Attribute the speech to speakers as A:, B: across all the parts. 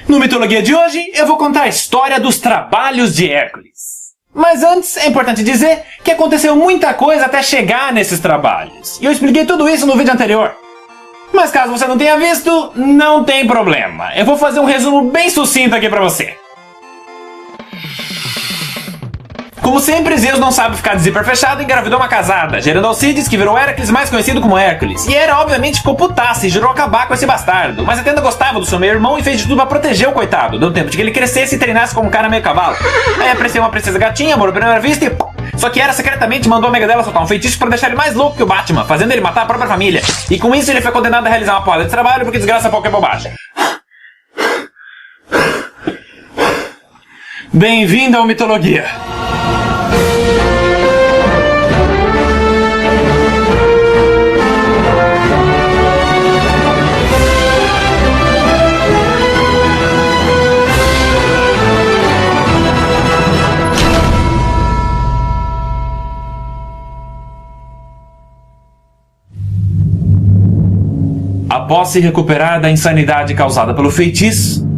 A: No Mitologia de hoje, eu vou contar a história dos trabalhos de Hércules. Mas antes, é importante dizer que aconteceu muita coisa até chegar nesses trabalhos. E eu expliquei tudo isso no vídeo anterior. Mas caso você não tenha visto, não tem problema. Eu vou fazer um resumo bem sucinto aqui pra você. Como sempre, Zeus não sabe ficar de zíper fechado e engravidou uma casada, gerando Alcides, que virou Hércules, mais conhecido como Hércules. E Hera, obviamente, ficou putaça e jurou acabar com esse bastardo. Mas Atena gostava do seu meio-irmão e fez de tudo pra proteger o coitado, dando tempo de que ele crescesse e treinasse como um cara meio cavalo. Aí apareceu uma princesa gatinha, amor à primeira vista e... Só que Hera secretamente mandou a amiga dela soltar um feitiço pra deixar ele mais louco que o Batman, fazendo ele matar a própria família. E com isso ele foi condenado a realizar uma porrada de trabalho porque desgraça pouco é bobagem. Bem-vindo ao Mitologia. Após se recuperar da insanidade causada pelo feitiço,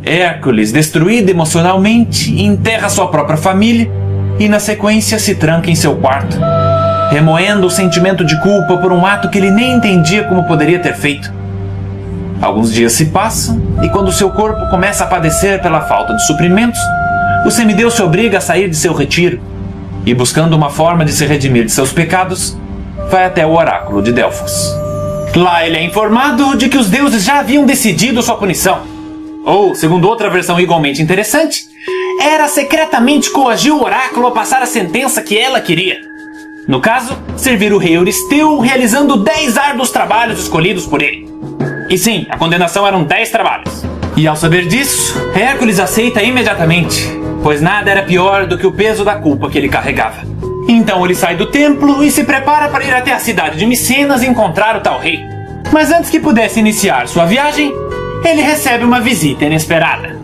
A: Hércules, destruído emocionalmente, enterra sua própria família e, na sequência, se tranca em seu quarto, remoendo o sentimento de culpa por um ato que ele nem entendia como poderia ter feito. Alguns dias se passam e, quando seu corpo começa a padecer pela falta de suprimentos, o semideus se obriga a sair de seu retiro e, buscando uma forma de se redimir de seus pecados, vai até o oráculo de Delfos. Lá ele é informado de que os deuses já haviam decidido sua punição. Ou, segundo outra versão igualmente interessante, Hera secretamente coagiu o oráculo a passar a sentença que ela queria. No caso, servir o rei Euristeu realizando 10 árduos trabalhos escolhidos por ele. E sim, a condenação eram 10 trabalhos. E ao saber disso, Hércules aceita imediatamente, pois nada era pior do que o peso da culpa que ele carregava. Então ele sai do templo e se prepara para ir até a cidade de Micenas e encontrar o tal rei. Mas antes que pudesse iniciar sua viagem, ele recebe uma visita inesperada.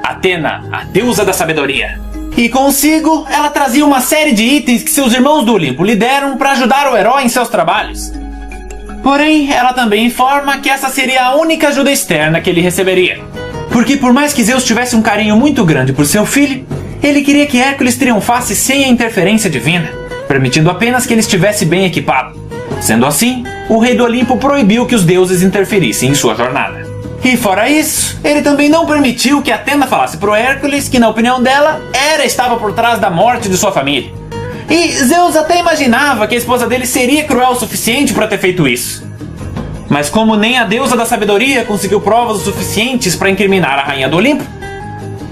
A: Atena, a deusa da sabedoria. E consigo, ela trazia uma série de itens que seus irmãos do Olimpo lhe deram para ajudar o herói em seus trabalhos. Porém, ela também informa que essa seria a única ajuda externa que ele receberia. Porque por mais que Zeus tivesse um carinho muito grande por seu filho, ele queria que Hércules triunfasse sem a interferência divina, permitindo apenas que ele estivesse bem equipado. Sendo assim, o rei do Olimpo proibiu que os deuses interferissem em sua jornada. E fora isso, ele também não permitiu que Atena falasse pro Hércules que, na opinião dela, Hera estava por trás da morte de sua família. E Zeus até imaginava que a esposa dele seria cruel o suficiente para ter feito isso. Mas como nem a deusa da sabedoria conseguiu provas o suficientes para incriminar a rainha do Olimpo,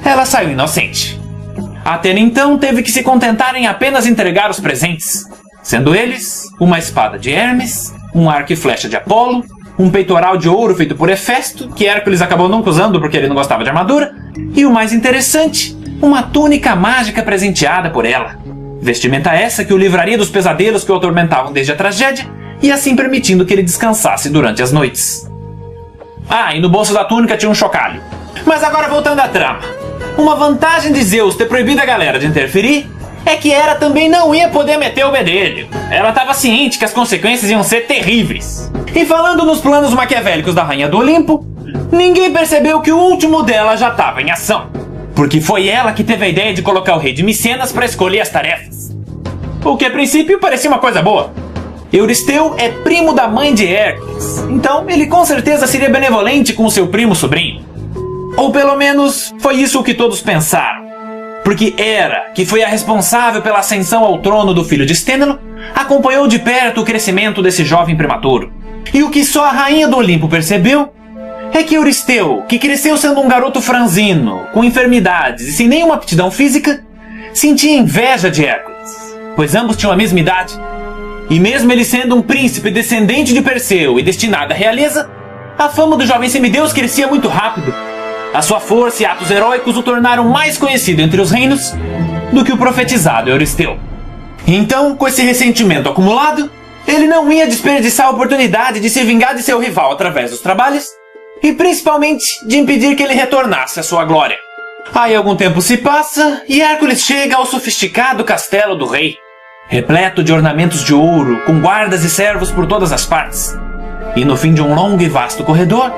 A: ela saiu inocente. Atena então teve que se contentar em apenas entregar os presentes, sendo eles uma espada de Hermes, um arco e flecha de Apolo, um peitoral de ouro feito por Hefesto, que Hércules acabou nunca usando porque ele não gostava de armadura, e o mais interessante, uma túnica mágica presenteada por ela. Vestimenta essa que o livraria dos pesadelos que o atormentavam desde a tragédia, e assim permitindo que ele descansasse durante as noites. Ah, e no bolso da túnica tinha um chocalho. Mas agora voltando à trama. Uma vantagem de Zeus ter proibido a galera de interferir é que Hera também não ia poder meter o bedelho. Ela estava ciente que as consequências iam ser terríveis. E falando nos planos maquiavélicos da Rainha do Olimpo, ninguém percebeu que o último dela já estava em ação. Porque foi ela que teve a ideia de colocar o rei de Micenas para escolher as tarefas. O que a princípio parecia uma coisa boa. Euristeu é primo da mãe de Hércules, então ele com certeza seria benevolente com o seu primo sobrinho. Ou pelo menos foi isso o que todos pensaram. Porque Hera, que foi a responsável pela ascensão ao trono do filho de Stênelo, acompanhou de perto o crescimento desse jovem prematuro. E o que só a rainha do Olimpo percebeu é que Euristeu, que cresceu sendo um garoto franzino, com enfermidades e sem nenhuma aptidão física, sentia inveja de Hércules, pois ambos tinham a mesma idade. E mesmo ele sendo um príncipe descendente de Perseu e destinado à realeza, a fama do jovem semideus crescia muito rápido. A sua força e atos heróicos o tornaram mais conhecido entre os reinos do que o profetizado Euristeu. Então, com esse ressentimento acumulado, ele não ia desperdiçar a oportunidade de se vingar de seu rival através dos trabalhos e principalmente de impedir que ele retornasse à sua glória. Aí algum tempo se passa e Hércules chega ao sofisticado castelo do rei, repleto de ornamentos de ouro, com guardas e servos por todas as partes. E no fim de um longo e vasto corredor,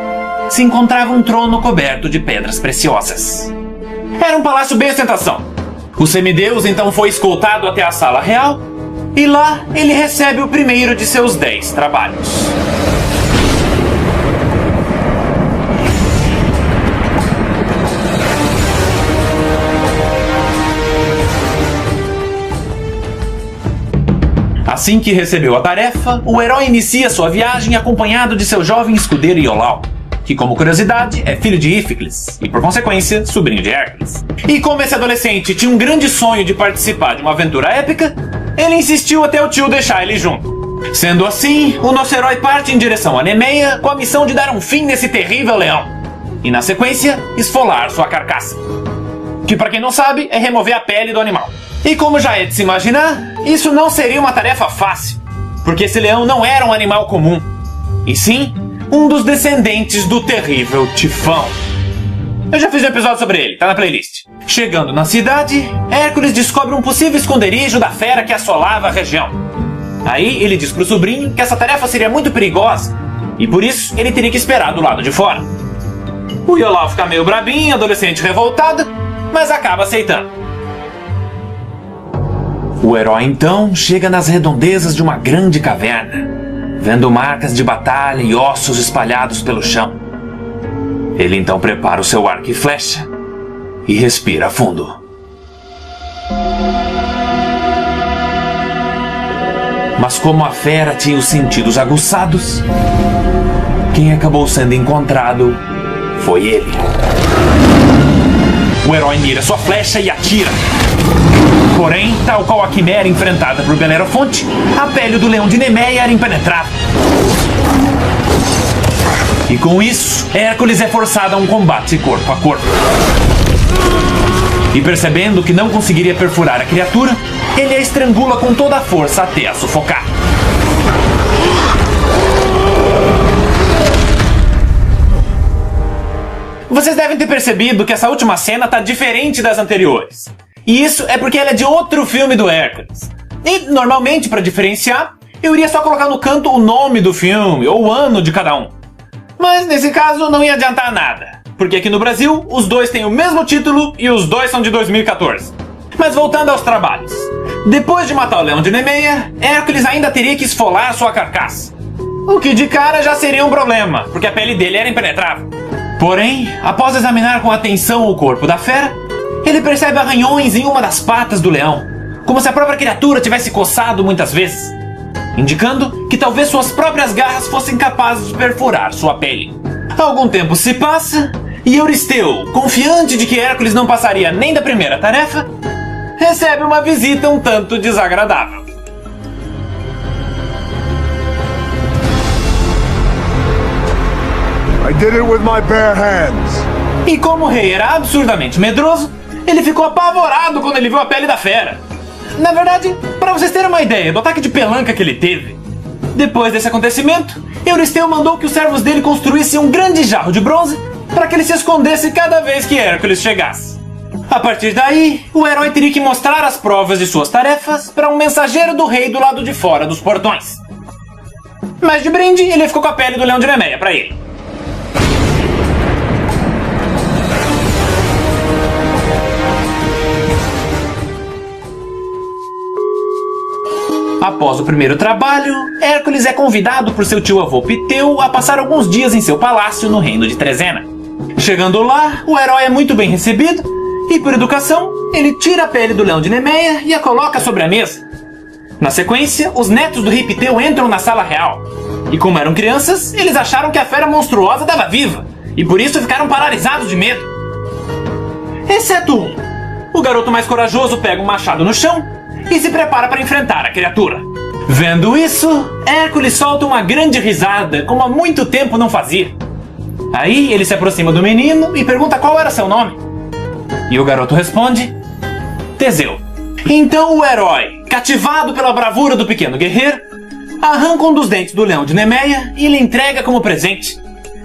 A: se encontrava um trono coberto de pedras preciosas. Era um palácio bem ostentação. O semideus então foi escoltado até a sala real, e lá ele recebe o primeiro de seus 10 trabalhos. Assim que recebeu a tarefa, o herói inicia sua viagem acompanhado de seu jovem escudeiro Iolau, que, como curiosidade, é filho de Íficles e, por consequência, sobrinho de Hércules. E como esse adolescente tinha um grande sonho de participar de uma aventura épica, ele insistiu até o tio deixar ele junto. Sendo assim, o nosso herói parte em direção a Nemeia com a missão de dar um fim nesse terrível leão e, na sequência, esfolar sua carcaça, que, para quem não sabe, é remover a pele do animal. E como já é de se imaginar, isso não seria uma tarefa fácil, porque esse leão não era um animal comum, e sim um dos descendentes do terrível Tifão. Eu já fiz um episódio sobre ele, tá na playlist. Chegando na cidade, Hércules descobre um possível esconderijo da fera que assolava a região. Aí ele diz pro sobrinho que essa tarefa seria muito perigosa, e por isso ele teria que esperar do lado de fora. O Iolau fica meio brabinho, adolescente revoltado, mas acaba aceitando. O herói então chega nas redondezas de uma grande caverna, vendo marcas de batalha e ossos espalhados pelo chão. Ele então prepara o seu arco e flecha e respira fundo. Mas como a fera tinha os sentidos aguçados, quem acabou sendo encontrado foi ele. O herói mira sua flecha e atira. Porém, tal qual a quimera enfrentada por Belerofonte, a pele do leão de Nemeia era impenetrável. E com isso, Hércules é forçado a um combate corpo a corpo. E percebendo que não conseguiria perfurar a criatura, ele a estrangula com toda a força até a sufocar. Vocês devem ter percebido que essa última cena tá diferente das anteriores. E isso é porque ela é de outro filme do Hércules. E, normalmente, para diferenciar, eu iria só colocar no canto o nome do filme, ou o ano de cada um. Mas, nesse caso, não ia adiantar nada. Porque aqui no Brasil, os dois têm o mesmo título e os dois são de 2014. Mas voltando aos trabalhos. Depois de matar o leão de Nemeia, Hércules ainda teria que esfolar sua carcaça. O que de cara já seria um problema, porque a pele dele era impenetrável. Porém, após examinar com atenção o corpo da fera, ele percebe arranhões em uma das patas do leão, como se a própria criatura tivesse coçado muitas vezes, indicando que talvez suas próprias garras fossem capazes de perfurar sua pele. Algum tempo se passa, e Euristeu, confiante de que Hércules não passaria nem da primeira tarefa, recebe uma visita um tanto desagradável.
B: I did it with my bare hands.
A: E como o rei era absurdamente medroso, ele ficou apavorado quando ele viu a pele da fera. Na verdade, para vocês terem uma ideia do ataque de pelanca que ele teve, depois desse acontecimento, Euristeu mandou que os servos dele construíssem um grande jarro de bronze para que ele se escondesse cada vez que Hércules chegasse. A partir daí, o herói teria que mostrar as provas de suas tarefas para um mensageiro do rei do lado de fora dos portões. Mas de brinde, ele ficou com a pele do leão de Nemeia para ele. Após o primeiro trabalho, Hércules é convidado por seu tio-avô Piteu a passar alguns dias em seu palácio no reino de Trezena. Chegando lá, o herói é muito bem recebido e, por educação, ele tira a pele do leão de Nemeia e a coloca sobre a mesa. Na sequência, os netos do rei Piteu entram na sala real. E como eram crianças, eles acharam que a fera monstruosa estava viva e por isso ficaram paralisados de medo. Exceto um. O garoto mais corajoso pega um machado no chão e se prepara para enfrentar a criatura. Vendo isso, Hércules solta uma grande risada, como há muito tempo não fazia. Aí ele se aproxima do menino e pergunta qual era seu nome. E o garoto responde: Teseu. Então o herói, cativado pela bravura do pequeno guerreiro, arranca um dos dentes do leão de Nemeia e lhe entrega como presente,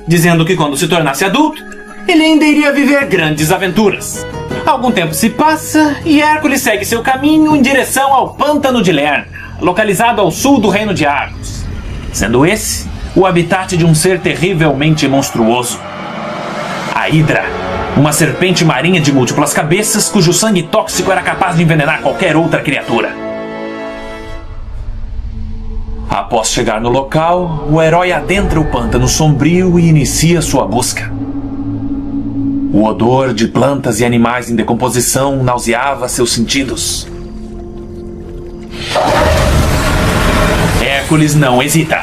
A: dizendo que quando se tornasse adulto, ele ainda iria viver grandes aventuras. Algum tempo se passa e Hércules segue seu caminho em direção ao Pântano de Lerna, localizado ao sul do reino de Argos, sendo esse o habitat de um ser terrivelmente monstruoso. A Hidra, uma serpente marinha de múltiplas cabeças cujo sangue tóxico era capaz de envenenar qualquer outra criatura. Após chegar no local, o herói adentra o pântano sombrio e inicia sua busca. O odor de plantas e animais em decomposição nauseava seus sentidos. Hércules não hesita.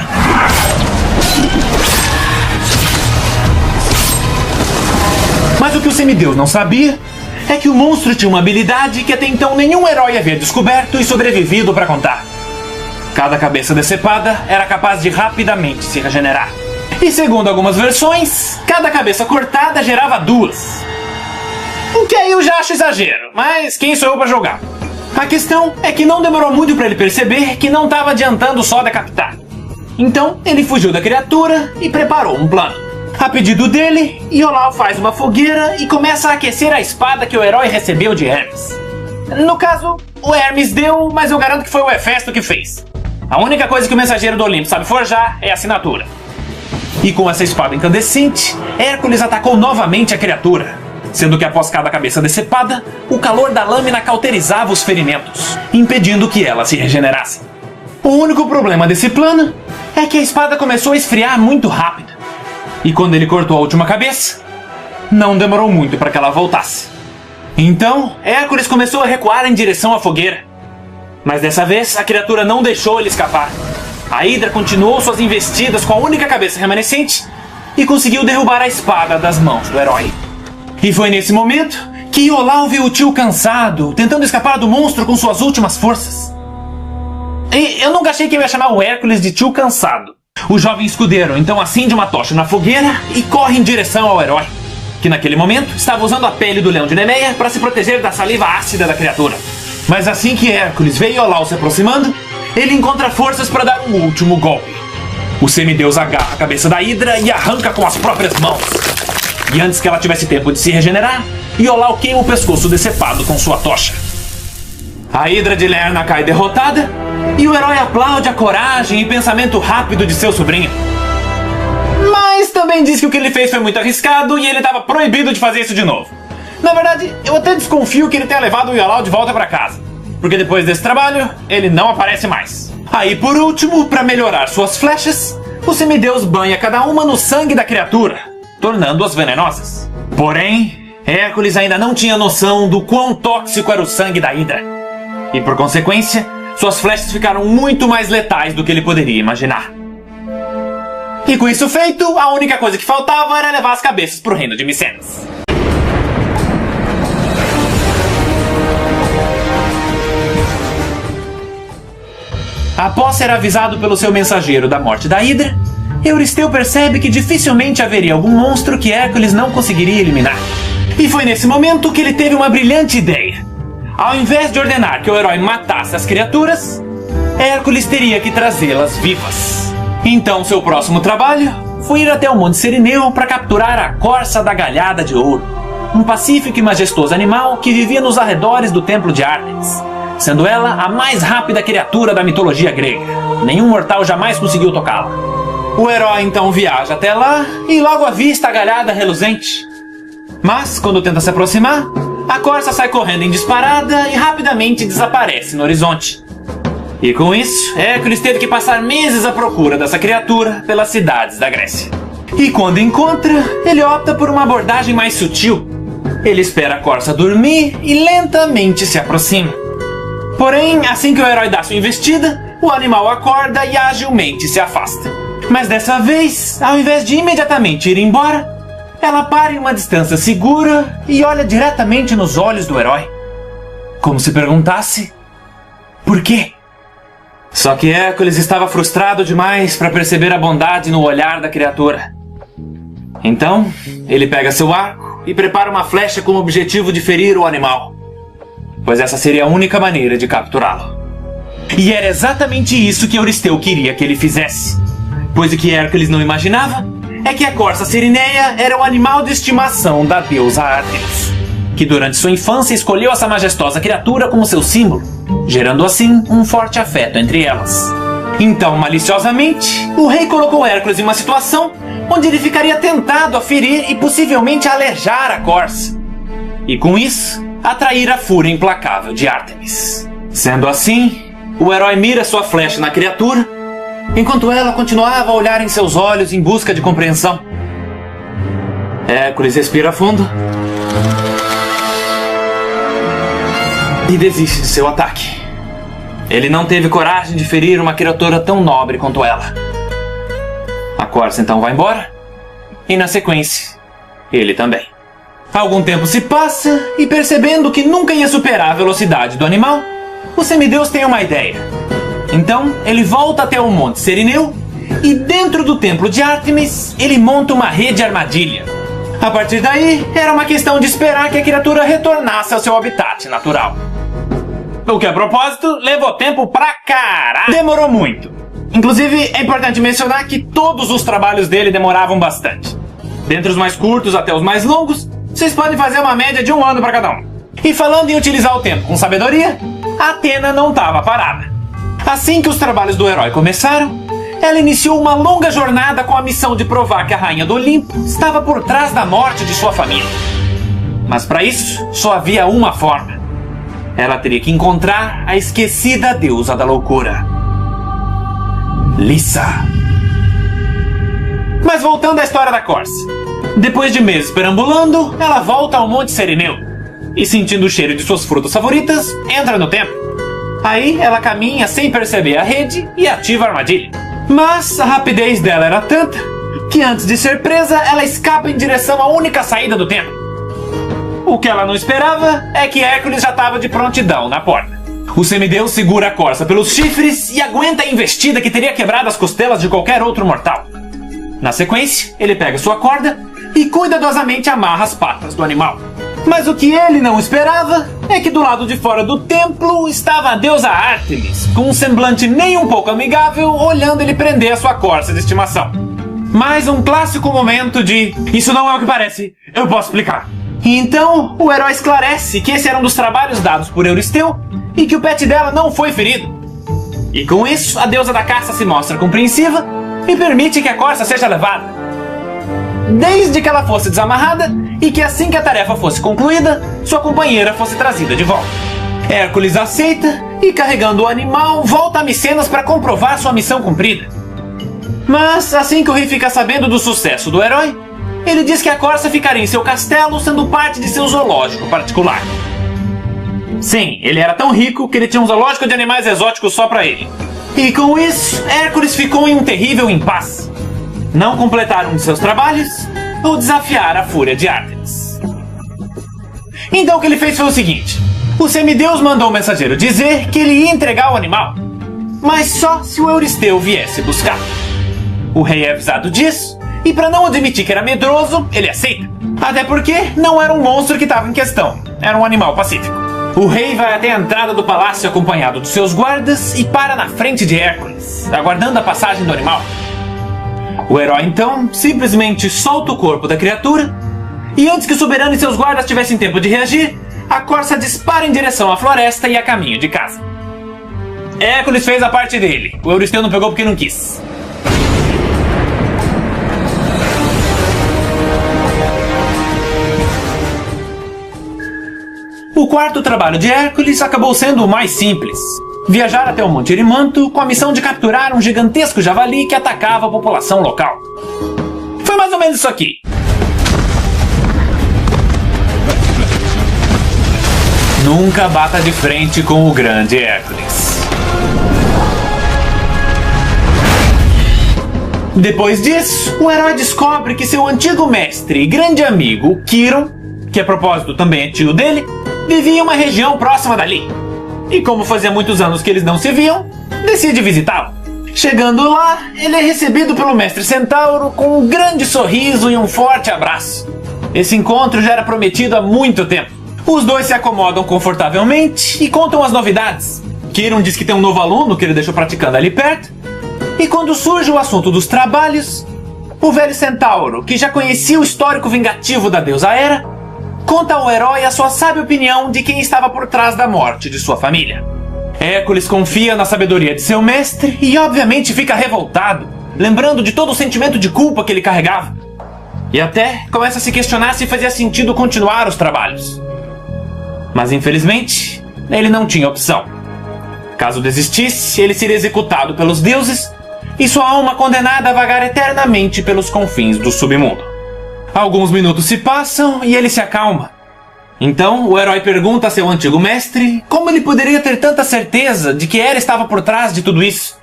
A: Mas o que o semideus não sabia é que o monstro tinha uma habilidade que até então nenhum herói havia descoberto e sobrevivido para contar. Cada cabeça decepada era capaz de rapidamente se regenerar. E segundo algumas versões, cada cabeça cortada gerava duas. O que aí eu já acho exagero, mas quem sou eu para julgar? A questão é que não demorou muito para ele perceber que não estava adiantando só decapitar. Então ele fugiu da criatura e preparou um plano. A pedido dele, Iolau faz uma fogueira e começa a aquecer a espada que o herói recebeu de Hermes. No caso, o Hermes deu, mas eu garanto que foi o Hefesto que fez. A única coisa que o mensageiro do Olimpo sabe forjar é a assinatura. E com essa espada incandescente, Hércules atacou novamente a criatura, sendo que após cada cabeça decepada, o calor da lâmina cauterizava os ferimentos, impedindo que ela se regenerasse. O único problema desse plano é que a espada começou a esfriar muito rápido. E quando ele cortou a última cabeça, não demorou muito para que ela voltasse. Então, Hércules começou a recuar em direção à fogueira. Mas dessa vez, a criatura não deixou ele escapar. A Hidra continuou suas investidas com a única cabeça remanescente e conseguiu derrubar a espada das mãos do herói. E foi nesse momento que Iolau viu o tio cansado, tentando escapar do monstro com suas últimas forças. E eu nunca achei que eu ia chamar o Hércules de tio cansado. O jovem escudeiro então acende uma tocha na fogueira e corre em direção ao herói, que naquele momento estava usando a pele do leão de Nemeia para se proteger da saliva ácida da criatura. Mas assim que Hércules vê Iolau se aproximando, ele encontra forças para dar um último golpe. O semideus agarra a cabeça da Hidra e arranca com as próprias mãos. E antes que ela tivesse tempo de se regenerar, Iolau queima o pescoço decepado com sua tocha. A Hidra de Lerna cai derrotada e o herói aplaude a coragem e pensamento rápido de seu sobrinho. Mas também diz que o que ele fez foi muito arriscado e ele estava proibido de fazer isso de novo. Na verdade, eu até desconfio que ele tenha levado o Iolau de volta para casa, porque depois desse trabalho, ele não aparece mais. Aí, por último, para melhorar suas flechas, o semideus banha cada uma no sangue da criatura, tornando-as venenosas. Porém, Hércules ainda não tinha noção do quão tóxico era o sangue da Hidra. E por consequência, suas flechas ficaram muito mais letais do que ele poderia imaginar. E com isso feito, a única coisa que faltava era levar as cabeças para o reino de Micenas. Após ser avisado pelo seu mensageiro da morte da Hidra, Euristeu percebe que dificilmente haveria algum monstro que Hércules não conseguiria eliminar. E foi nesse momento que ele teve uma brilhante ideia. Ao invés de ordenar que o herói matasse as criaturas, Hércules teria que trazê-las vivas. Então seu próximo trabalho foi ir até o Monte Cerineu para capturar a Corça da Galhada de Ouro, um pacífico e majestoso animal que vivia nos arredores do templo de Ártemis, sendo ela a mais rápida criatura da mitologia grega. Nenhum mortal jamais conseguiu tocá-la. O herói então viaja até lá e logo avista a galhada reluzente. Mas, quando tenta se aproximar, a corça sai correndo em disparada e rapidamente desaparece no horizonte. E com isso, Hércules teve que passar meses à procura dessa criatura pelas cidades da Grécia. E quando encontra, ele opta por uma abordagem mais sutil. Ele espera a corça dormir e lentamente se aproxima. Porém, assim que o herói dá sua investida, o animal acorda e agilmente se afasta. Mas dessa vez, ao invés de imediatamente ir embora, ela para em uma distância segura e olha diretamente nos olhos do herói, como se perguntasse: por quê? Só que Hércules estava frustrado demais para perceber a bondade no olhar da criatura. Então, ele pega seu arco e prepara uma flecha com o objetivo de ferir o animal, pois essa seria a única maneira de capturá-lo. E era exatamente isso que Euristeu queria que ele fizesse. Pois o que Hércules não imaginava é que a corça Cirineia era o animal de estimação da deusa Ártemis, que durante sua infância escolheu essa majestosa criatura como seu símbolo, gerando assim um forte afeto entre elas. Então, maliciosamente, o rei colocou Hércules em uma situação onde ele ficaria tentado a ferir e possivelmente a alejar a corça, e com isso, atrair a fúria implacável de Ártemis. Sendo assim, o herói mira sua flecha na criatura, enquanto ela continuava a olhar em seus olhos em busca de compreensão. Hércules respira fundo e desiste de seu ataque. Ele não teve coragem de ferir uma criatura tão nobre quanto ela. A corça então vai embora, e na sequência, ele também. Algum tempo se passa, e percebendo que nunca ia superar a velocidade do animal, o semideus tem uma ideia. Então, ele volta até o Monte Cerineu, e dentro do templo de Ártemis, ele monta uma rede armadilha. A partir daí, era uma questão de esperar que a criatura retornasse ao seu habitat natural. O que, a propósito, levou tempo pra caralho. Demorou muito. Inclusive, é importante mencionar que todos os trabalhos dele demoravam bastante. Dentre os mais curtos até os mais longos, vocês podem fazer uma média de 1 ano para cada um. E falando em utilizar o tempo com sabedoria, Atena não estava parada. Assim que os trabalhos do herói começaram, ela iniciou uma longa jornada com a missão de provar que a rainha do Olimpo estava por trás da morte de sua família. Mas para isso, só havia uma forma. Ela teria que encontrar a esquecida deusa da loucura, Lissa. Mas voltando à história da corça. Depois de meses perambulando, ela volta ao Monte Cerineu e, sentindo o cheiro de suas frutas favoritas, entra no templo. Aí ela caminha sem perceber a rede e ativa a armadilha. Mas a rapidez dela era tanta que, antes de ser presa, ela escapa em direção à única saída do templo. O que ela não esperava é que Hércules já estava de prontidão na porta. O semideus segura a corça pelos chifres e aguenta a investida que teria quebrado as costelas de qualquer outro mortal. Na sequência, ele pega sua corda e cuidadosamente amarra as patas do animal. Mas o que ele não esperava é que do lado de fora do templo estava a deusa Ártemis, com um semblante nem um pouco amigável, olhando ele prender a sua corça de estimação. Mais um clássico momento de "isso não é o que parece, eu posso explicar". E então, o herói esclarece que esse era um dos trabalhos dados por Euristeu e que o pet dela não foi ferido. E com isso, a deusa da caça se mostra compreensiva e permite que a corça seja levada, desde que ela fosse desamarrada e que assim que a tarefa fosse concluída, sua companheira fosse trazida de volta. Hércules aceita e, carregando o animal, volta a Micenas para comprovar sua missão cumprida. Mas, assim que o rei fica sabendo do sucesso do herói, ele diz que a corça ficaria em seu castelo, sendo parte de seu zoológico particular. Sim, ele era tão rico que ele tinha um zoológico de animais exóticos só para ele. E com isso, Hércules ficou em um terrível impasse. Não completar um de seus trabalhos ou desafiar a fúria de Ártemis. Então o que ele fez foi o seguinte: o semideus mandou o mensageiro dizer que ele ia entregar o animal, mas só se o Euristeu viesse buscar. O rei é avisado disso, e para não admitir que era medroso, ele aceita. Até porque não era um monstro que estava em questão, era um animal pacífico. O rei vai até a entrada do palácio acompanhado dos seus guardas e para na frente de Hércules, aguardando a passagem do animal. O herói então simplesmente solta o corpo da criatura, e antes que o soberano e seus guardas tivessem tempo de reagir, a corça dispara em direção à floresta e a caminho de casa. Hércules fez a parte dele, o Euristeu não pegou porque não quis. O quarto trabalho de Hércules acabou sendo o mais simples: viajar até o Monte Erimanto com a missão de capturar um gigantesco javali que atacava a população local. Foi mais ou menos isso aqui. Nunca bata de frente com o grande Hércules. Depois disso, o herói descobre que seu antigo mestre e grande amigo, Quiron, que a propósito também é tio dele, vivia em uma região próxima dali. E como fazia muitos anos que eles não se viam, decide visitá-lo. Chegando lá, ele é recebido pelo mestre Centauro com um grande sorriso e um forte abraço. Esse encontro já era prometido há muito tempo. Os dois se acomodam confortavelmente e contam as novidades, Kiron diz que tem um novo aluno que ele deixou praticando ali perto. E quando surge o assunto dos trabalhos, o velho centauro, que já conhecia o histórico vingativo da deusa Hera, conta ao herói a sua sábia opinião de quem estava por trás da morte de sua família. Hércules confia na sabedoria de seu mestre e obviamente fica revoltado, lembrando de todo o sentimento de culpa que ele carregava. E até começa a se questionar se fazia sentido continuar os trabalhos. Mas infelizmente, ele não tinha opção. Caso desistisse, ele seria executado pelos deuses e sua alma condenada a vagar eternamente pelos confins do submundo. Alguns minutos se passam e ele se acalma. Então, o herói pergunta a seu antigo mestre como ele poderia ter tanta certeza de que Hera estava por trás de tudo isso.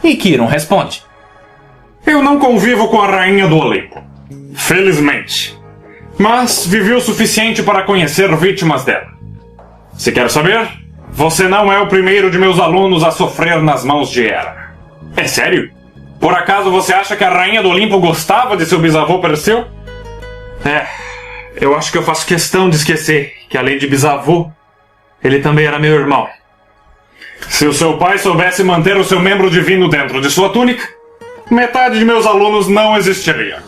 A: E Kiron responde:
C: Eu não convivo com a rainha do Olimpo, felizmente. Mas vivi o suficiente para conhecer vítimas dela. Se quer saber, você não é o primeiro de meus alunos a sofrer nas mãos de Hera. É sério? Por acaso você acha que a rainha do Olimpo gostava de seu bisavô Perseu? Eu acho que eu faço questão de esquecer que, além de bisavô, ele também era meu irmão. Se o seu pai soubesse manter o seu membro divino dentro de sua túnica, metade de meus alunos não existiria.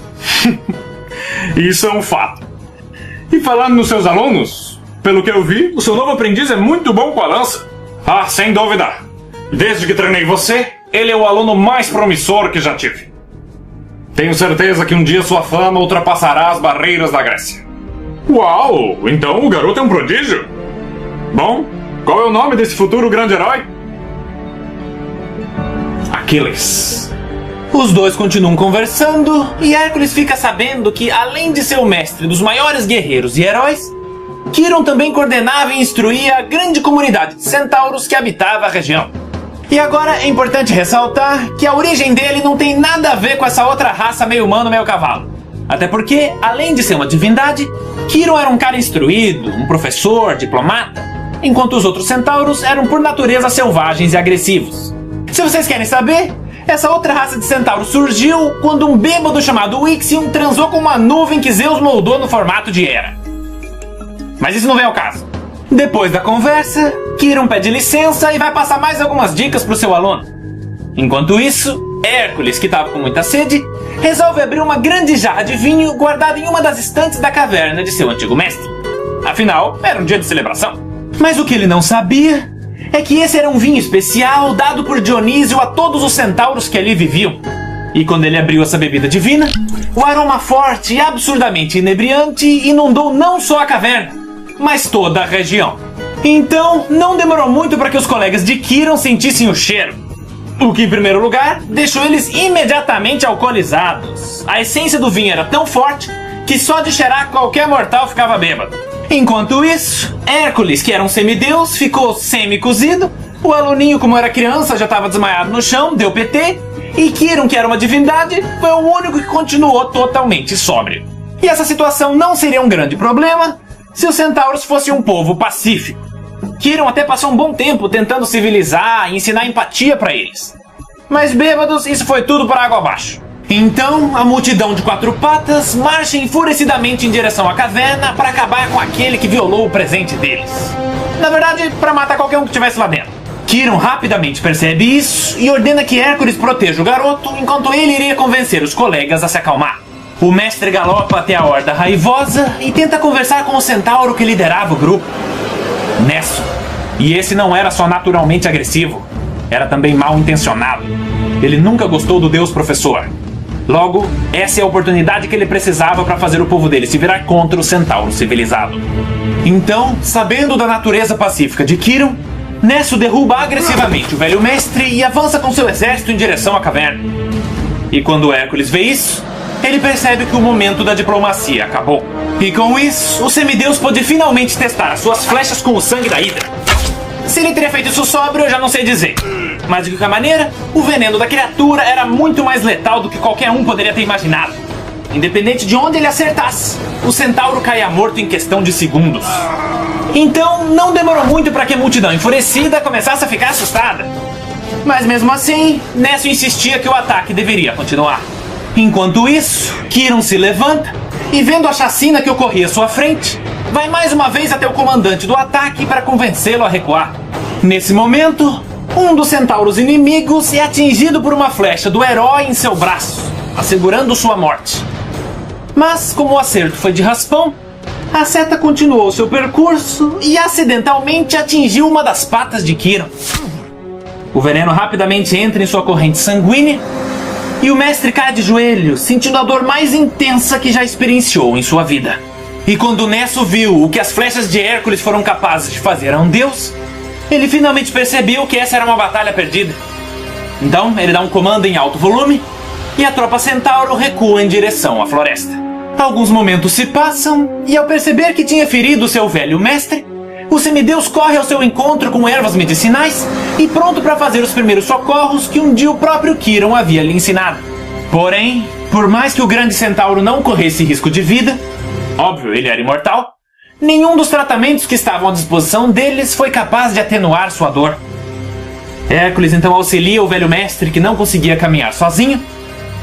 C: Isso é um fato. E falando nos seus alunos, pelo que eu vi, o seu novo aprendiz é muito bom com a lança. Ah, sem dúvida. Desde que treinei você, ele é o aluno mais promissor que já tive. Tenho certeza que um dia sua fama ultrapassará as barreiras da Grécia. Uau! Então o garoto é um prodígio? Bom, qual é o nome desse futuro grande herói?
A: Aquiles. Os dois continuam conversando e Hércules fica sabendo que, além de ser o mestre dos maiores guerreiros e heróis, Kiron também coordenava e instruía a grande comunidade de centauros que habitava a região. E agora é importante ressaltar que a origem dele não tem nada a ver com essa outra raça meio humano, meio cavalo. Até porque, além de ser uma divindade, Kiron era um cara instruído, um professor, diplomata, enquanto os outros centauros eram por natureza selvagens e agressivos. Se vocês querem saber, essa outra raça de centauros surgiu quando um bêbado chamado Ixion transou com uma nuvem que Zeus moldou no formato de Hera. Mas isso não vem ao caso. Depois da conversa, Kiron pede licença e vai passar mais algumas dicas para o seu aluno. Enquanto isso, Hércules, que estava com muita sede, resolve abrir uma grande jarra de vinho guardada em uma das estantes da caverna de seu antigo mestre. Afinal, era um dia de celebração. Mas o que ele não sabia é que esse era um vinho especial dado por Dionísio a todos os centauros que ali viviam. E quando ele abriu essa bebida divina, o aroma forte e absurdamente inebriante inundou não só a caverna, mas toda a região. Então, não demorou muito para que os colegas de Kiron sentissem o cheiro. O que, em primeiro lugar, deixou eles imediatamente alcoolizados. A essência do vinho era tão forte que só de cheirar qualquer mortal ficava bêbado. Enquanto isso, Hércules, que era um semideus, ficou semi-cozido, o aluninho, como era criança, já estava desmaiado no chão, deu PT, e Kiron, que era uma divindade, foi o único que continuou totalmente sóbrio. E essa situação não seria um grande problema se os centauros fossem um povo pacífico. Kiron até passou um bom tempo tentando civilizar e ensinar empatia para eles. Mas bêbados, isso foi tudo para água abaixo. Então, a multidão de quatro patas marcha enfurecidamente em direção à caverna para acabar com aquele que violou o presente deles. Na verdade, para matar qualquer um que estivesse lá dentro. Kiron rapidamente percebe isso e ordena que Hércules proteja o garoto enquanto ele iria convencer os colegas a se acalmar. O mestre galopa até a horda raivosa e tenta conversar com o centauro que liderava o grupo, Nesso. E esse não era só naturalmente agressivo, era também mal intencionado. Ele nunca gostou do deus professor. Logo, essa é a oportunidade que ele precisava para fazer o povo dele se virar contra o centauro civilizado. Então, sabendo da natureza pacífica de Kiron, Nesso derruba agressivamente o velho mestre e avança com seu exército em direção à caverna. E quando Hércules vê isso, ele percebe que o momento da diplomacia acabou. E com isso, o semideus pôde finalmente testar as suas flechas com o sangue da Hidra. Se ele teria feito isso sóbrio, eu já não sei dizer. Mas de qualquer maneira, o veneno da criatura era muito mais letal do que qualquer um poderia ter imaginado. Independente de onde ele acertasse, o centauro caía morto em questão de segundos. Então, não demorou muito para que a multidão enfurecida começasse a ficar assustada. Mas mesmo assim, Nesso insistia que o ataque deveria continuar. Enquanto isso, Kiron se levanta e, vendo a chacina que ocorria à sua frente, vai mais uma vez até o comandante do ataque para convencê-lo a recuar. Nesse momento, um dos centauros inimigos é atingido por uma flecha do herói em seu braço, assegurando sua morte. Mas, como o acerto foi de raspão, a seta continuou seu percurso e acidentalmente atingiu uma das patas de Kiron. O veneno rapidamente entra em sua corrente sanguínea e o mestre cai de joelhos, sentindo a dor mais intensa que já experienciou em sua vida. E quando Nesso viu o que as flechas de Hércules foram capazes de fazer a um deus, ele finalmente percebeu que essa era uma batalha perdida. Então, ele dá um comando em alto volume e a tropa centauro recua em direção à floresta. Alguns momentos se passam e, ao perceber que tinha ferido seu velho mestre, o semideus corre ao seu encontro com ervas medicinais e pronto para fazer os primeiros socorros que um dia o próprio Kiron havia lhe ensinado. Porém, por mais que o grande centauro não corresse risco de vida, óbvio, ele era imortal, nenhum dos tratamentos que estavam à disposição deles foi capaz de atenuar sua dor. Hércules então auxilia o velho mestre que não conseguia caminhar sozinho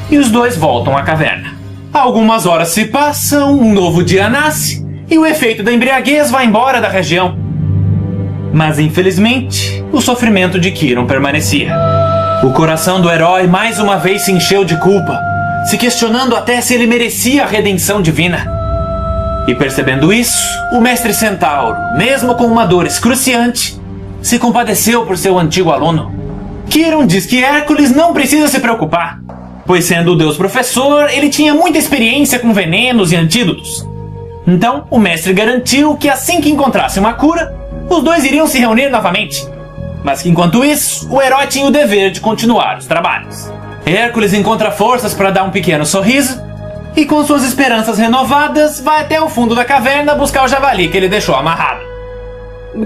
A: e os dois voltam à caverna. Algumas horas se passam, um novo dia nasce e o efeito da embriaguez vai embora da região. Mas infelizmente, o sofrimento de Kiron permanecia. O coração do herói mais uma vez se encheu de culpa, se questionando até se ele merecia a redenção divina. E percebendo isso, o mestre centauro, mesmo com uma dor excruciante, se compadeceu por seu antigo aluno. Kiron diz que Hércules não precisa se preocupar, pois sendo o deus professor, ele tinha muita experiência com venenos e antídotos. Então, o mestre garantiu que assim que encontrasse uma cura, os dois iriam se reunir novamente. Mas que enquanto isso, o herói tinha o dever de continuar os trabalhos. Hércules encontra forças para dar um pequeno sorriso e, com suas esperanças renovadas, vai até o fundo da caverna buscar o javali que ele deixou amarrado.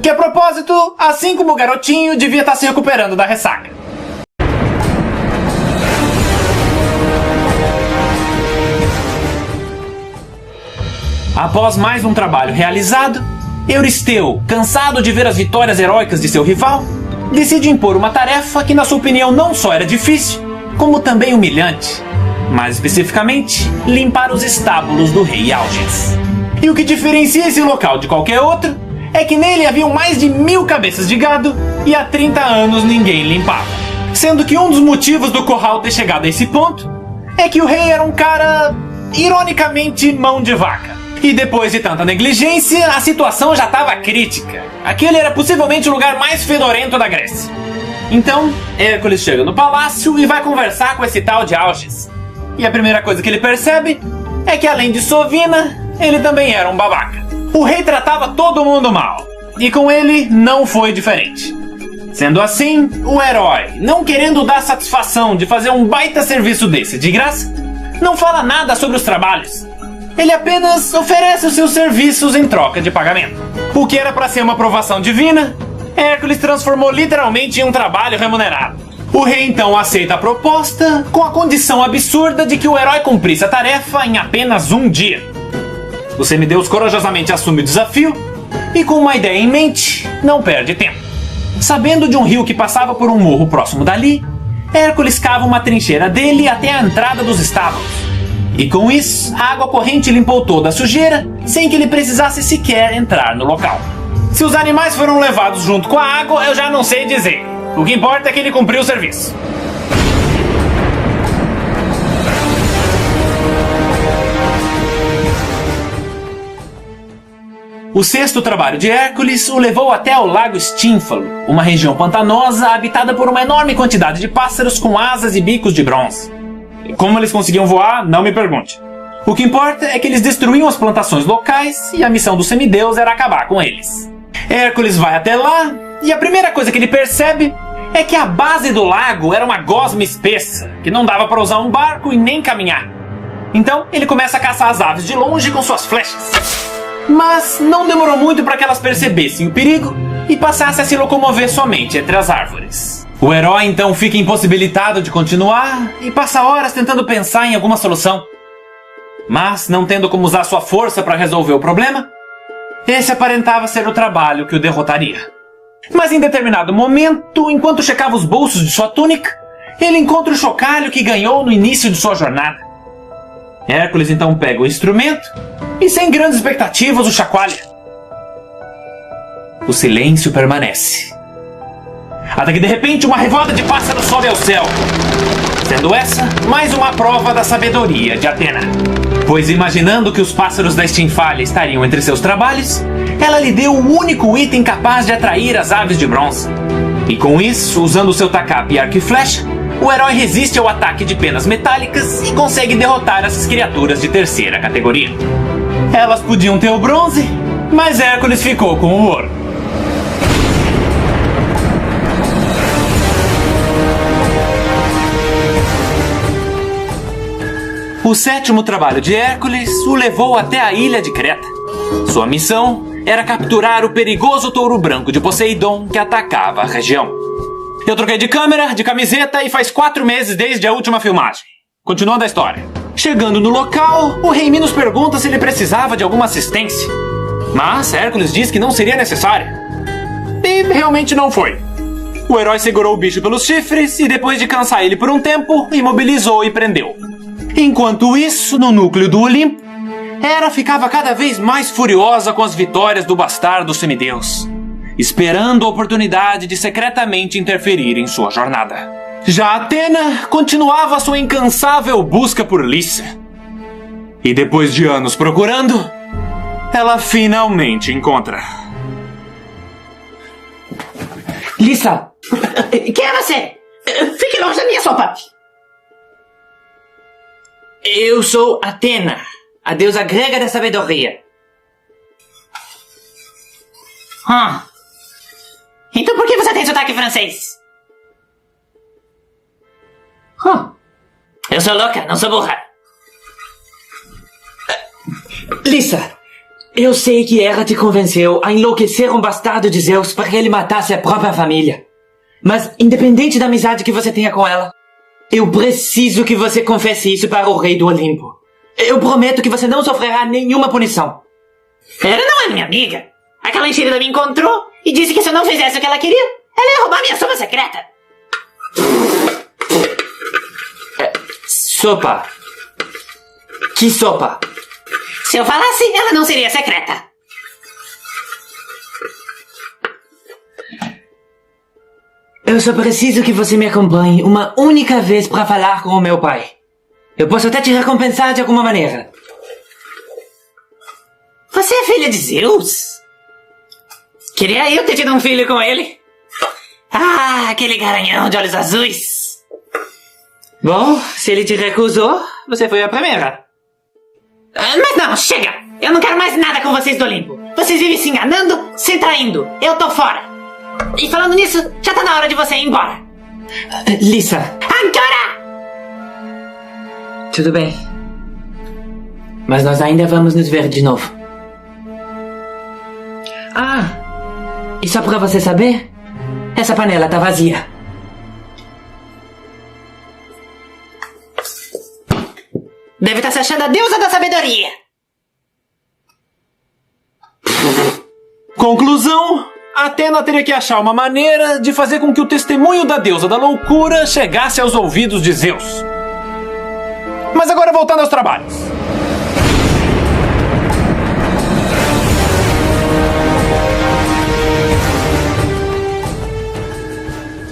A: Que, a propósito, assim como o garotinho, devia estar se recuperando da ressaca. Após mais um trabalho realizado, Euristeu, cansado de ver as vitórias heróicas de seu rival, decide impor uma tarefa que, na sua opinião, não só era difícil, como também humilhante. Mais especificamente, limpar os estábulos do rei Algis. E o que diferencia esse local de qualquer outro é que nele haviam mais de 1000 cabeças de gado e há 30 anos ninguém limpava. Sendo que um dos motivos do curral ter chegado a esse ponto é que o rei era um cara, ironicamente, mão de vaca. E depois de tanta negligência, a situação já estava crítica. Aquele era possivelmente o lugar mais fedorento da Grécia. Então, Hércules chega no palácio e vai conversar com esse tal de Algis. E a primeira coisa que ele percebe é que, além de sovina, ele também era um babaca. O rei tratava todo mundo mal, e com ele não foi diferente. Sendo assim, o herói, não querendo dar satisfação de fazer um baita serviço desse de graça, não fala nada sobre os trabalhos. Ele apenas oferece os seus serviços em troca de pagamento. O que era para ser uma aprovação divina, Hércules transformou literalmente em um trabalho remunerado. O rei então aceita a proposta com a condição absurda de que o herói cumprisse a tarefa em apenas um dia. O semideus corajosamente assume o desafio e, com uma ideia em mente, não perde tempo. Sabendo de um rio que passava por um morro próximo dali, Hércules cava uma trincheira dele até a entrada dos estábulos. E com isso, a água corrente limpou toda a sujeira, sem que ele precisasse sequer entrar no local. Se os animais foram levados junto com a água, eu já não sei dizer. O que importa é que ele cumpriu o serviço. O sexto trabalho de Hércules o levou até o Lago Stínfalo, uma região pantanosa habitada por uma enorme quantidade de pássaros com asas e bicos de bronze. Como eles conseguiam voar, não me pergunte. O que importa é que eles destruíam as plantações locais e a missão do semideus era acabar com eles. Hércules vai até lá e a primeira coisa que ele percebe é que a base do lago era uma gosma espessa, que não dava para usar um barco e nem caminhar. Então ele começa a caçar as aves de longe com suas flechas. Mas não demorou muito para que elas percebessem o perigo e passassem a se locomover somente entre as árvores. O herói então fica impossibilitado de continuar e passa horas tentando pensar em alguma solução. Mas, não tendo como usar sua força para resolver o problema, esse aparentava ser o trabalho que o derrotaria. Mas em determinado momento, enquanto checava os bolsos de sua túnica, ele encontra o chocalho que ganhou no início de sua jornada. Hércules então pega o instrumento e, sem grandes expectativas, o chacoalha. O silêncio permanece. Até que de repente uma revolta de pássaros sobe ao céu. Sendo essa mais uma prova da sabedoria de Atena. Pois imaginando que os pássaros da Estínfale estariam entre seus trabalhos, ela lhe deu o único item capaz de atrair as aves de bronze. E com isso, usando seu tacape e arco e flecha, o herói resiste ao ataque de penas metálicas e consegue derrotar essas criaturas de terceira categoria. Elas podiam ter o bronze, mas Hércules ficou com o ouro. O sétimo trabalho de Hércules o levou até a ilha de Creta. Sua missão era capturar o perigoso touro branco de Poseidon que atacava a região. Eu troquei de câmera, de camiseta e faz 4 meses desde a última filmagem. Continuando a história. Chegando no local, o rei Minos pergunta se ele precisava de alguma assistência. Mas Hércules diz que não seria necessário. E realmente não foi. O herói segurou o bicho pelos chifres e depois de cansar ele por um tempo, imobilizou e prendeu. Enquanto isso, no núcleo do Olimpo, Hera ficava cada vez mais furiosa com as vitórias do bastardo semideus, esperando a oportunidade de secretamente interferir em sua jornada. Já Atena continuava sua incansável busca por Lícia. E depois de anos procurando, ela finalmente encontra.
D: Lícia! Quem é você? Fique longe da minha sopa! Eu sou Atena, a deusa grega da sabedoria. Então por que você tem sotaque francês? Eu sou louca, não sou burra. Lícia, eu sei que Hera te convenceu a enlouquecer um bastardo de Zeus para que ele matasse a própria família. Mas, independente da amizade que você tenha com ela, eu preciso que você confesse isso para o rei do Olimpo. Eu prometo que você não sofrerá nenhuma punição. Hera não é minha amiga. Aquela enxerida me encontrou e disse que se eu não fizesse o que ela queria, ela ia roubar minha sopa secreta. Sopa? Que sopa? Se eu falasse, ela não seria secreta. Eu só preciso que você me acompanhe uma única vez para falar com o meu pai. Eu posso até te recompensar de alguma maneira. Você é filha de Zeus? Queria eu ter tido um filho com ele. Aquele garanhão de olhos azuis. Bom, se ele te recusou, você foi a primeira. Mas não, chega! Eu não quero mais nada com vocês do Olimpo. Vocês vivem se enganando, se traindo. Eu tô fora. E falando nisso, já tá na hora de você ir embora. Lícia. Agora! Tudo bem. Mas nós ainda vamos nos ver de novo. E só pra você saber, essa panela tá vazia. Deve estar se achando a deusa da sabedoria.
A: Conclusão: Atena teria que achar uma maneira de fazer com que o testemunho da deusa da loucura chegasse aos ouvidos de Zeus. Mas agora voltando aos trabalhos.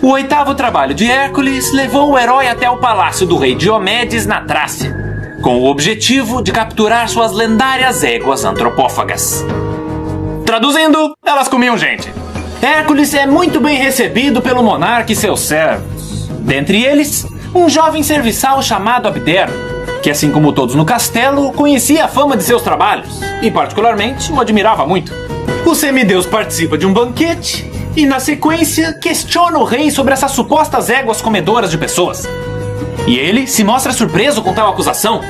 A: O oitavo trabalho de Hércules levou o herói até o palácio do rei Diomedes na Trácia, com o objetivo de capturar suas lendárias éguas antropófagas. Traduzindo, elas comiam gente. Hércules é muito bem recebido pelo monarca e seus servos. Dentre eles, um jovem serviçal chamado Abdero, que assim como todos no castelo, conhecia a fama de seus trabalhos e particularmente o admirava muito. O semideus participa de um banquete e, na sequência, questiona o rei sobre essas supostas éguas comedoras de pessoas. E ele se mostra surpreso com tal acusação,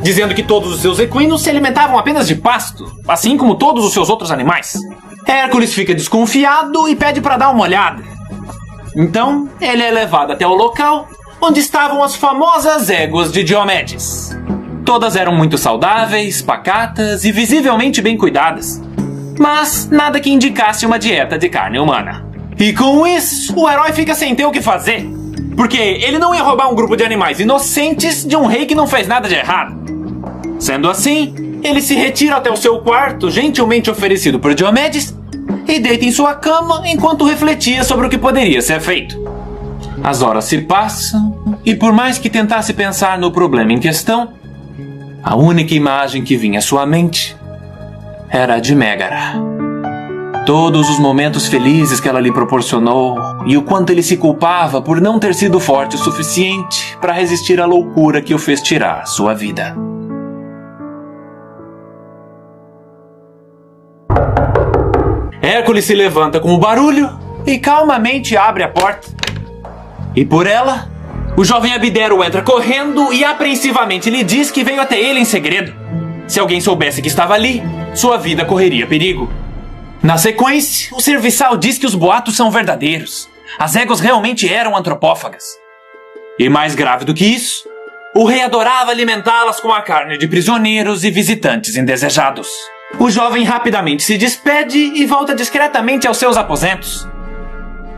A: dizendo que todos os seus equinos se alimentavam apenas de pasto, assim como todos os seus outros animais. Hércules fica desconfiado e pede para dar uma olhada. Então, ele é levado até o local onde estavam as famosas éguas de Diomedes. Todas eram muito saudáveis, pacatas e visivelmente bem cuidadas, mas nada que indicasse uma dieta de carne humana. E com isso, o herói fica sem ter o que fazer, porque ele não ia roubar um grupo de animais inocentes de um rei que não fez nada de errado. Sendo assim, ele se retira até o seu quarto, gentilmente oferecido por Diomedes, e e deita em sua cama enquanto refletia sobre o que poderia ser feito. As horas se passam e por mais que tentasse pensar no problema em questão, a única imagem que vinha à sua mente era a de Megara. Todos os momentos felizes que ela lhe proporcionou e o quanto ele se culpava por não ter sido forte o suficiente para resistir à loucura que o fez tirar sua vida. Hércules se levanta com o barulho e calmamente abre a porta. E por ela, o jovem Abdero entra correndo e apreensivamente lhe diz que veio até ele em segredo. Se alguém soubesse que estava ali, sua vida correria perigo. Na sequência, o serviçal diz que os boatos são verdadeiros. As éguas realmente eram antropófagas. E mais grave do que isso, o rei adorava alimentá-las com a carne de prisioneiros e visitantes indesejados. O jovem rapidamente se despede e volta discretamente aos seus aposentos.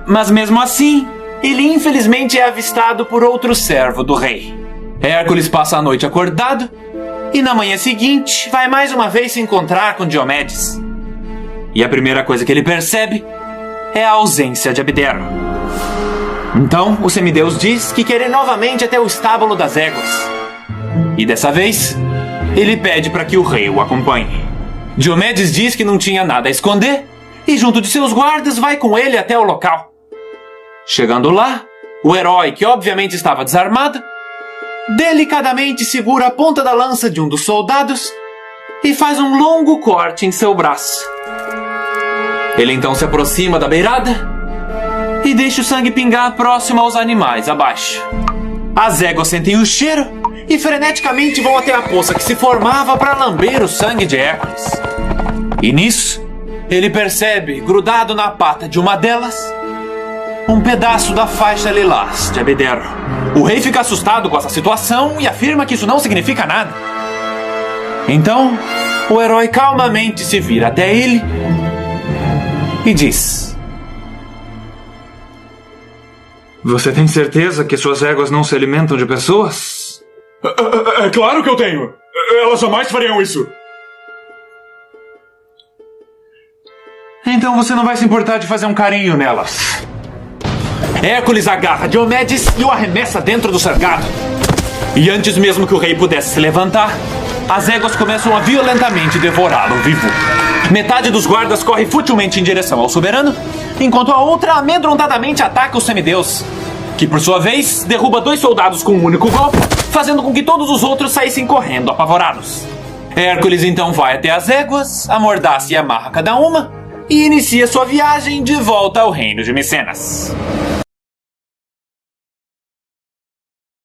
A: Mas mesmo assim, ele infelizmente é avistado por outro servo do rei. Hércules passa a noite acordado e na manhã seguinte vai mais uma vez se encontrar com Diomedes. E a primeira coisa que ele percebe é a ausência de Abdero. Então, o semideus diz que quer ir novamente até o estábulo das éguas. E dessa vez, ele pede para que o rei o acompanhe. Diomedes diz que não tinha nada a esconder e junto de seus guardas vai com ele até o local. Chegando lá, o herói, que obviamente estava desarmado, delicadamente segura a ponta da lança de um dos soldados e faz um longo corte em seu braço. Ele então se aproxima da beirada e deixa o sangue pingar próximo aos animais abaixo. As éguas sentem o cheiro e freneticamente vão até a poça que se formava para lamber o sangue de Hércules. E nisso, ele percebe, grudado na pata de uma delas, um pedaço da faixa lilás de Abdero. O rei fica assustado com essa situação e afirma que isso não significa nada. Então, o herói calmamente se vira até ele e diz:
C: Você tem certeza que suas éguas não se alimentam de pessoas?
E: É claro que eu tenho! Elas jamais fariam isso!
A: Então você não vai se importar de fazer um carinho nelas. Hércules agarra Diomedes e o arremessa dentro do cercado. E antes mesmo que o rei pudesse se levantar, as éguas começam a violentamente devorá-lo vivo. Metade dos guardas corre futilmente em direção ao soberano, enquanto a outra amedrontadamente ataca o semideus, que por sua vez derruba 2 soldados com um único golpe, fazendo com que todos os outros saíssem correndo apavorados. Hércules então vai até as éguas, amordaça e amarra cada uma, e inicia sua viagem de volta ao reino de Micenas.